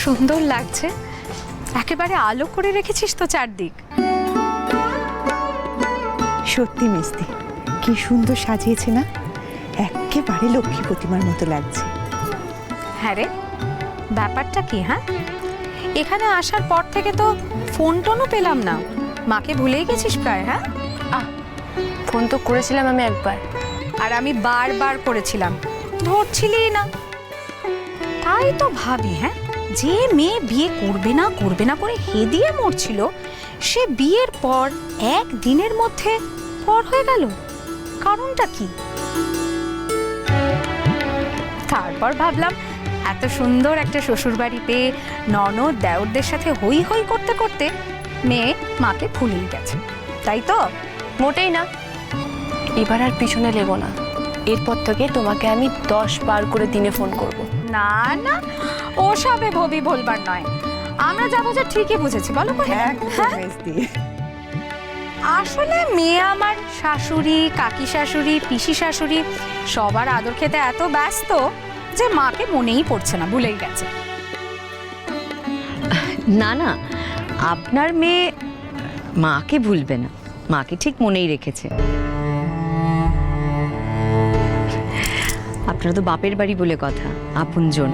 সুন্দর লাগছে, একেবারে আলো করে রেখেছিস তো চারদিক। সত্যি মিস্তি, কি সুন্দর সাজিয়েছে না, একেবারে লক্ষ্মী প্রতিমার মতো লাগছে। হ্যাঁ রে, ব্যাপারটা কি? হ্যাঁ, এখানে আসার পর থেকে তো ফোন টোনও পেলাম না, মাকে ভুলেই গেছিস প্রায়। হ্যাঁ, ফোন তো করেছিলাম আমি একবার, আর আমি বারবার করেছিলাম, ধরছিলি না। তাই তো ভাবি, হ্যাঁ, যে মেয়ে বিয়ে করবে না করে হেদিয়ে মরছিল, সে বিয়ের পর একদিনের মধ্যে পর হয়ে গেল। কারণটা কি? তারপর ভাবলাম এত সুন্দর একটা শ্বশুর বাড়ি পেয়ে ননদ দেওরদের সাথে হই হই করতে করতে মেয়ে মাকে ভুলেই গেছে, তাই তো? মোটেই না। এবার আর পিছনে লেগো না, এরপর থেকে তোমাকে আমি 10 বার করে দিনে ফোন করব। না না, ওসবে ভবি বলবার নয়, আমরা যা বুঝে ঠিকই বুঝেছি। বলো মিস্তি, আসলে মেয়ে আমার শাশুড়ি, কাকি শাশুড়ি, পিসি শাশুড়ি সবার আদর খেতে এত ব্যস্ত যে মাকে মনেই পড়ছে না, ভুলেই গেছে। না না, আপনার মেয়ে মাকে ভুলবে না, মাকে ঠিক মনেই রেখেছে। আপনারা তো বাপের বাড়ি বলে কথা, আপনজন,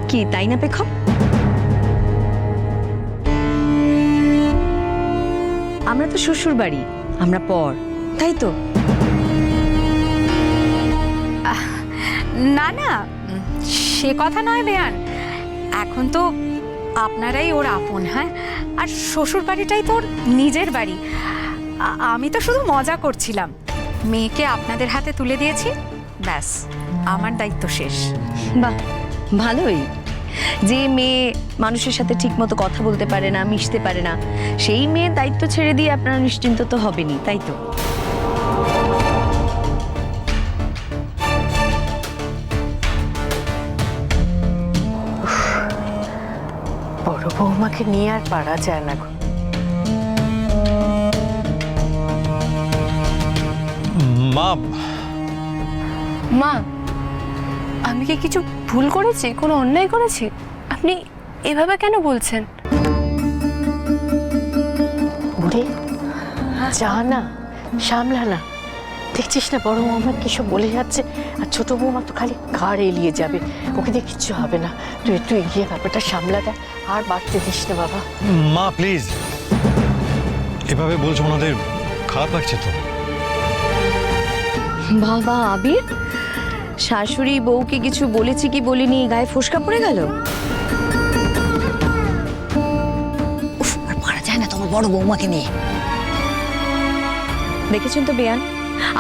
কি তাই না পেখম? আমরা তো শ্বশুর বাড়ি, আমরা পর, তাই তো? না না, সে কথা নয় বেয়ান, এখন তো আপনারাই ওর আপন। হ্যাঁ, আর শ্বশুর বাড়িটাই তো ওর নিজের বাড়ি। আমি তো শুধু মজা করছিলাম, মেয়েকে আপনাদের হাতে তুলে দিয়েছি, ব্যাস আমার দায়িত্ব শেষ। বাহ, ভালোই। যে মেয়ে মানুষের সাথে ঠিক মতো কথা বলতে পারে না, মিশতে পারে না, সেই মেয়ের দায়িত্ব ছেড়ে দিয়ে আপনারা নিশ্চিন্ত তো হবেনই, তাই তো? বড় বৌমাকে নিয়ে আর পারা যায় না। মা, মা, আমি কি কিছু ভুল করেছি, কোনো অন্যায় করেছি? আপনি এভাবে কেন বলছেন? বুড়ি, যা না, সামলা না। দেখছিস না বড় বৌমা কিসব বলে যাচ্ছে, আর ছোট বৌমা তো খালি ঘাড় এলিয়ে যাবে, ওকে দিয়ে কিচ্ছু হবে না। তুই একটু এগিয়ে ব্যাপারটা সামলা দেয়, আর বাড়তে দিস না বাবা। মা প্লিজ, এভাবে বলছো, ওনাদের খারাপ লাগছে তো। বাবা আবির, শাশুড়ি বউকে কিছু বলেছি কি বলিনি, গায়ে ফোসকা পড়ে গেল। উফ, আর পারা যায় না তোমার বড় বৌমাকে নিয়ে। দেখেছেন তো বেয়ান,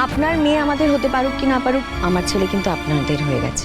আপনার মেয়ে আমাদের হতে পারুক কি না পারুক, আমার ছেলে কিন্তু আপনাদের হয়ে গেছে।